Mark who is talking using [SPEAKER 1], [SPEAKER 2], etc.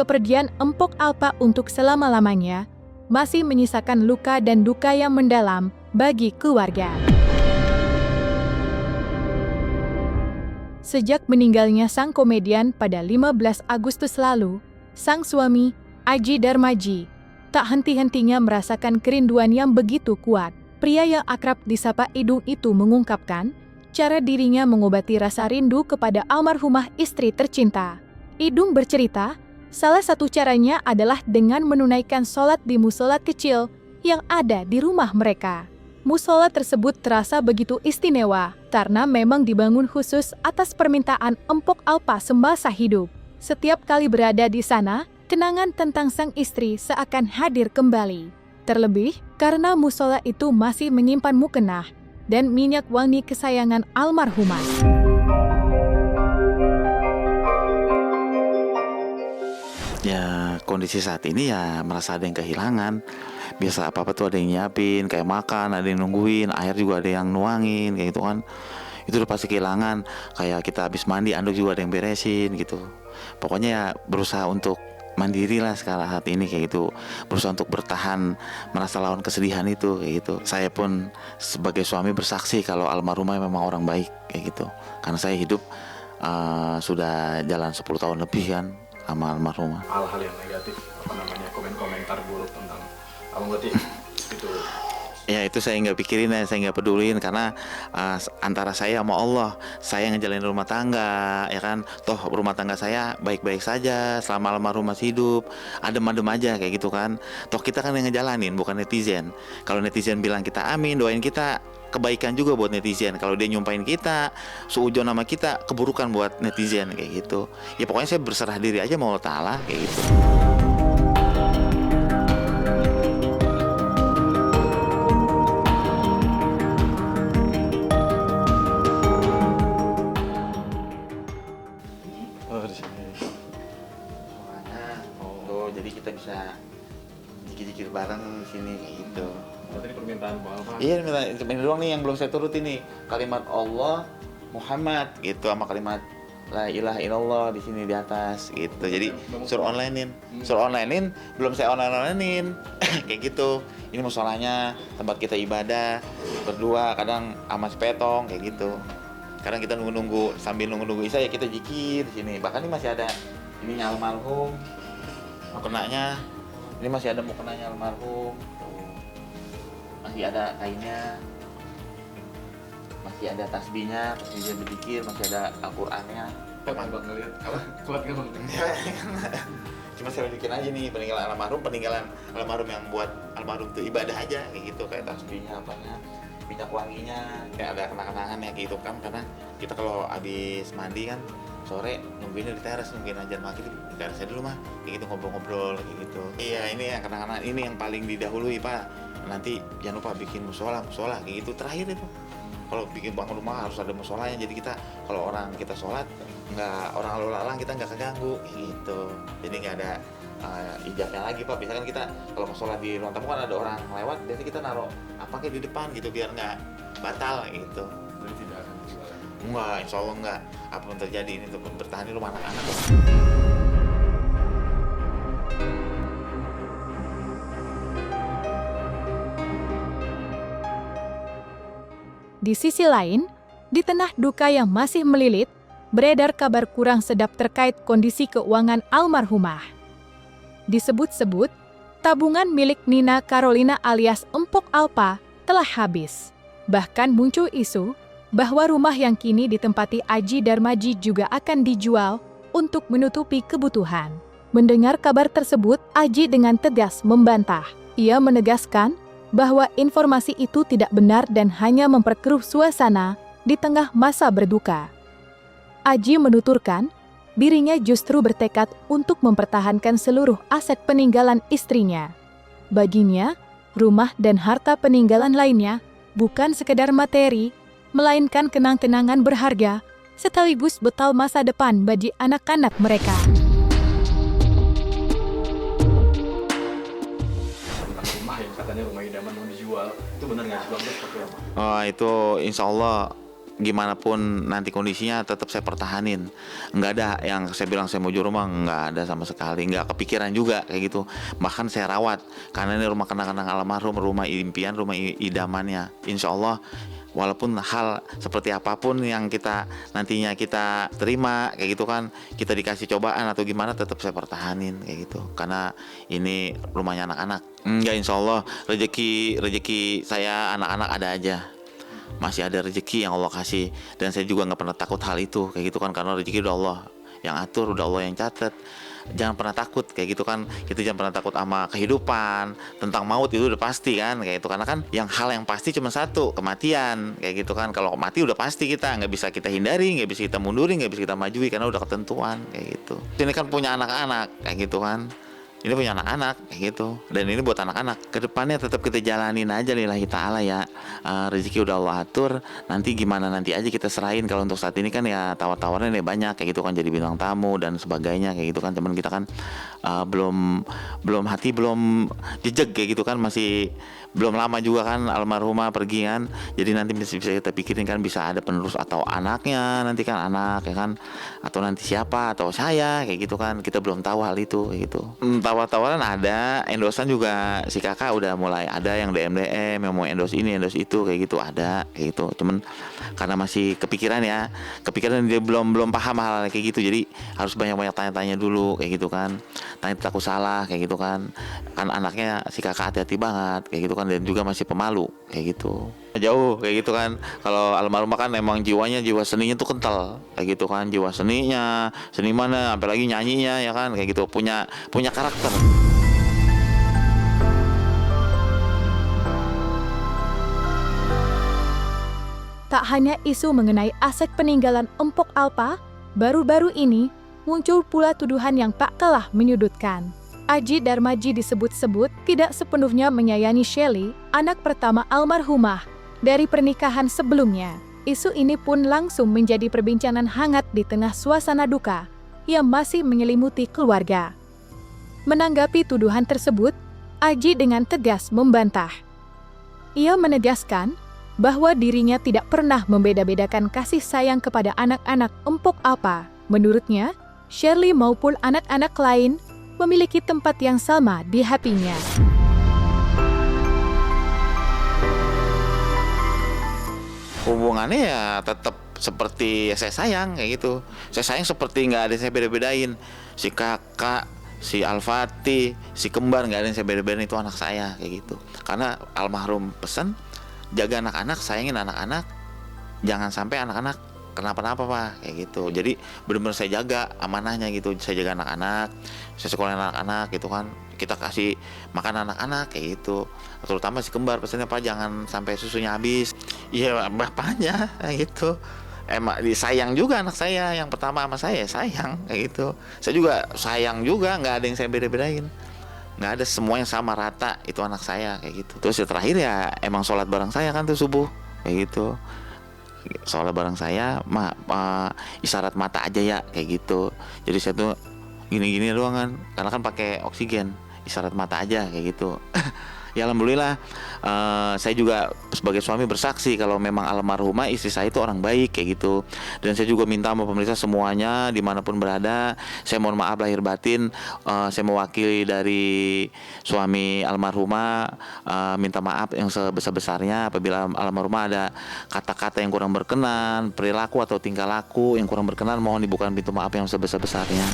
[SPEAKER 1] kepergian Empok Alpa untuk selama-lamanya masih menyisakan luka dan duka yang mendalam bagi keluarga. Sejak meninggalnya sang komedian pada 15 Agustus lalu, sang suami, Aji Darmaji, tak henti-hentinya merasakan kerinduan yang begitu kuat. Pria yang akrab disapa Idung itu mengungkapkan cara dirinya mengobati rasa rindu kepada almarhumah istri tercinta. Idung bercerita, salah satu caranya adalah dengan menunaikan sholat di musola kecil yang ada di rumah mereka. Musola tersebut terasa begitu istimewa karena memang dibangun khusus atas permintaan Empok Alpa semasa hidup. Setiap kali berada di sana, kenangan tentang sang istri seakan hadir kembali. Terlebih karena musola itu masih menyimpan mukenah dan minyak wangi kesayangan almarhumah.
[SPEAKER 2] Ya, kondisi saat ini ya merasa ada yang kehilangan. Biasa apa-apa tuh ada yang nyiapin, kayak makan, ada yang nungguin, air juga ada yang nuangin, kayak gitu kan. Itu udah pasti kehilangan. Kayak kita habis mandi, anduk juga ada yang beresin gitu. Pokoknya ya berusaha untuk mandiri lah sekarang saat ini kayak gitu. Berusaha untuk bertahan, merasa lawan kesedihan itu kayak gitu. Saya pun sebagai suami bersaksi kalau almarhumah memang orang baik kayak gitu. Karena saya hidup sudah jalan 10 tahun lebih kan sama almarhumah.
[SPEAKER 3] Hal-hal yang negatif, komentar buruk tentang abang berarti itu.
[SPEAKER 2] Ya itu saya nggak pikirin ya, saya nggak pedulin karena antara saya sama Allah, saya ngejalanin rumah tangga, ya kan. Toh rumah tangga saya baik-baik saja selama almarhum masih hidup, adem-adem aja kayak gitu kan. Toh kita kan yang ngejalanin, bukan netizen. Kalau netizen bilang kita amin, doain kita kebaikan juga buat netizen. Kalau dia nyumpahin kita, suujon nama kita, keburukan buat netizen kayak gitu. Ya pokoknya saya berserah diri aja sama Allah Ta'ala kayak gitu. Jadi kita bisa jikir-jikir bareng di sini kayak gitu.
[SPEAKER 3] Berarti ini permintaan Bang Alfa.
[SPEAKER 2] Iya, ini doang nih yang belum saya turutin nih. Kalimat Allah Muhammad gitu sama kalimat la ilaha illallah di sini di atas gitu. Jadi suruh onlinein. Belum saya onlinein kayak gitu. Ini musolanya tempat kita ibadah berdua, kadang sama sepetong kayak gitu. Kadang kita sambil nunggu Isya ya kita zikir di sini. Bahkan ini masih ada ininya almarhum. Mukenanya ini masih ada mukenanya almarhum, masih ada kainnya, masih ada tasbihnya, masih ada berzikir, masih ada Al-Qur'annya.
[SPEAKER 3] Kuat nggak bang ngeliat? Kuat nggak bang?
[SPEAKER 2] Cuma saya bikin aja nih peninggalan almarhum yang buat almarhum itu ibadah aja kayak gitu, kayak tasbihnya apanya, minyak wanginya, kayak ada kenang-kenangannya gitu kan. Karena kita kalau habis mandi kan sore nungguinnya di teras, nungguin ajan maghrib di teras dulu mah kayak gitu, ngobrol-ngobrol kayak gitu. Iya, ini yang kenangan ini yang paling didahului Pak. Nanti jangan lupa bikin musola kayak gitu terakhir itu. Kalau bikin bangun rumah harus ada musolanya, jadi kita kalau orang kita sholat nggak orang lalu lalang kita nggak keganggu kayak gitu. Jadi nggak ada ijaknya lagi Pak. Biasanya kan kita kalau musola di ruang tamu kan ada orang lewat, jadi kita naruh apa kayak di depan gitu biar nggak batal gitu.
[SPEAKER 3] Jadi tidak akan dijual.
[SPEAKER 2] Enggak, insya Allah enggak. Apapun terjadi ini untuk bertahan di rumah anak-anak.
[SPEAKER 1] Di sisi lain, di tengah duka yang masih melilit, beredar kabar kurang sedap terkait kondisi keuangan almarhumah. Disebut-sebut, tabungan milik Nina Carolina alias Empok Alpa telah habis. Bahkan muncul isu bahwa rumah yang kini ditempati Aji Darmaji juga akan dijual untuk menutupi kebutuhan. Mendengar kabar tersebut, Aji dengan tegas membantah. Ia menegaskan bahwa informasi itu tidak benar dan hanya memperkeruh suasana di tengah masa berduka. Aji menuturkan, dirinya justru bertekad untuk mempertahankan seluruh aset peninggalan istrinya. Baginya, rumah dan harta peninggalan lainnya bukan sekedar materi, melainkan kenang-kenangan berharga, sekaligus bekal masa depan bagi anak-anak mereka.
[SPEAKER 3] Tentang rumah yang katanya rumah idaman mau dijual, itu benar nggak sih bang? Seperti apa?
[SPEAKER 2] Oh, itu insya Allah gimana pun nanti kondisinya tetap saya pertahanin. Nggak ada yang saya bilang saya mau jual rumah, nggak ada sama sekali, nggak kepikiran juga kayak gitu. Bahkan saya rawat karena ini rumah kenang-kenang almarhum, rumah impian, rumah idamannya. Insya Allah walaupun hal seperti apapun yang kita nantinya kita terima kayak gitu kan, kita dikasih cobaan atau gimana, tetap saya pertahanin kayak gitu, karena ini rumahnya anak-anak. Enggak, insya Allah rezeki saya anak-anak ada aja, masih ada rezeki yang Allah kasih, dan saya juga nggak pernah takut hal itu kayak gitu kan, karena rezeki udah Allah yang atur, udah Allah yang catat. Jangan pernah takut kayak gitu kan, kita jangan pernah takut sama kehidupan, tentang maut itu udah pasti kan kayak gitu, karena kan hal yang pasti cuma satu, kematian kayak gitu kan. Kalau mati udah pasti, kita nggak bisa kita hindari, nggak bisa kita munduri, nggak bisa kita majui, karena udah ketentuan kayak gitu. Ini kan punya anak-anak kayak gitu kan, ini punya anak-anak kayak gitu, dan ini buat anak-anak. Kedepannya tetap kita jalanin aja lillahi ta'ala ya. Rezeki udah Allah atur, nanti gimana nanti aja kita serahin. Kalau untuk saat ini kan ya tawar-tawarnya nih banyak kayak gitu kan, jadi bintang tamu dan sebagainya kayak gitu kan. Teman kita kan belum hati, belum jejak kayak gitu kan, masih belum lama juga kan almarhumah pergi kan. Jadi nanti bisa kita pikirin kan, bisa ada penerus atau anaknya nanti kan, anak ya kan, atau nanti siapa, atau saya kayak gitu kan. Kita belum tahu hal itu kayak gitu. Tawar-tawaran ada, endosan juga si kakak udah mulai ada yang DM yang mau endorse ini endorse itu kayak gitu, ada kayak gitu. Cuman karena masih kepikiran dia belum paham hal kayak gitu, jadi harus banyak tanya-tanya dulu kayak gitu kan. Tanya takut salah kayak gitu kan anaknya si kakak hati-hati banget kayak gitu kan, dan juga masih pemalu kayak gitu, jauh kayak gitu kan. Kalau almarhumah kan emang jiwa seninya tuh kental kayak gitu kan, jiwa seninya, senimannya, apalagi nyanyinya ya kan kayak gitu, punya karakter.
[SPEAKER 1] Tak hanya isu mengenai aset peninggalan Empok Alpa, baru-baru ini muncul pula tuduhan yang tak kalah menyudutkan. Aji Darmaji disebut-sebut tidak sepenuhnya menyayangi Shelly, anak pertama almarhumah, dari pernikahan sebelumnya. Isu ini pun langsung menjadi perbincangan hangat di tengah suasana duka yang masih menyelimuti keluarga. Menanggapi tuduhan tersebut, Aji dengan tegas membantah. Ia menegaskan bahwa dirinya tidak pernah membeda-bedakan kasih sayang kepada anak-anak Empok Alpa. Menurutnya, Shelly maupun anak-anak lain memiliki tempat yang sama di hatinya.
[SPEAKER 2] Hubungannya ya tetap seperti saya sayang kayak gitu. Saya sayang seperti nggak ada yang saya beda-bedain. Si kakak, si Al-Fatih, si kembar, nggak ada yang saya beda-bedain, itu anak saya kayak gitu. Karena almarhum pesan, jaga anak-anak, sayangin anak-anak, jangan sampai anak-anak kenapa-napa Pak kayak gitu. Jadi benar-benar saya jaga amanahnya gitu, saya jaga anak-anak, saya sekolahin anak-anak gitu kan, kita kasih makan anak-anak kayak gitu. Terutama si kembar, pesannya Pak jangan sampai susunya habis. Iya bapaknya kayak gitu. Emang disayang juga anak saya yang pertama sama saya, sayang kayak gitu. Saya juga sayang juga, nggak ada yang saya beda-bedain, nggak ada, semuanya sama rata, itu anak saya kayak gitu. Terus yang terakhir ya emang sholat bareng saya kan tuh subuh kayak gitu. Soalnya bareng saya isyarat mata aja ya kayak gitu. Jadi saya tuh gini-gini doang kan, karena kan pakai oksigen, isyarat mata aja kayak gitu. Ya alhamdulillah, saya juga sebagai suami bersaksi kalau memang almarhumah istri saya itu orang baik kayak gitu. Dan saya juga minta sama pemirsa semuanya dimanapun berada, saya mohon maaf lahir batin, saya mewakili dari suami almarhumah, minta maaf yang sebesar-besarnya apabila almarhumah ada kata-kata yang kurang berkenan, perilaku atau tingkah laku yang kurang berkenan, mohon dibukakan pintu maaf yang sebesar-besarnya.